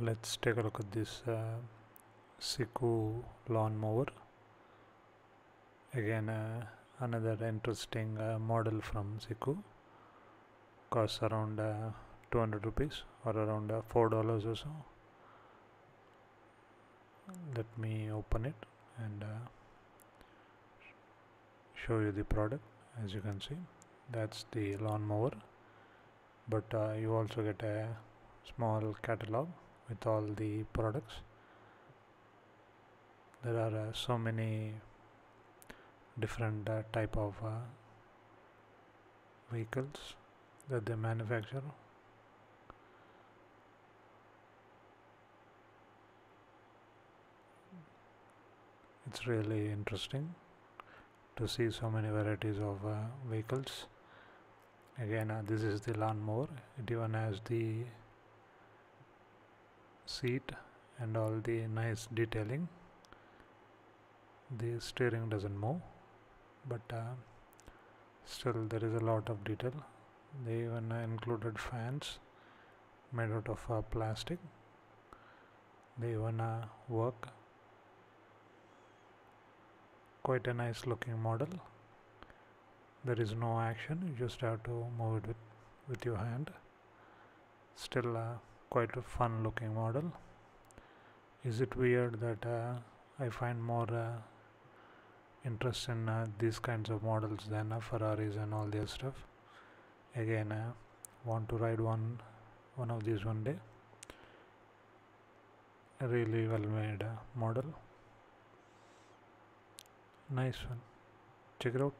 Let's take a look at this Siku lawn mower. Again, another interesting model from Siku. Costs around 200 rupees or around $4 or so. Let me open it and show you the product. As you can see, that's the lawn mower, but you also get a small catalog with all the products. There are so many different type of vehicles that they manufacture. It's really interesting to see so many varieties of vehicles. Again, this is the lawn mower. It even has the seat and all the nice detailing. The steering doesn't move, but still there is a lot of detail. They even included fans made out of plastic. They even work. Quite a nice looking model. There is no action, you just have to move it with your hand. Still quite a fun looking model. Is it weird that I find more interest in these kinds of models than Ferraris and all the other stuff? Again, want to ride one of these one day. A really well made model. Nice one. Check it out.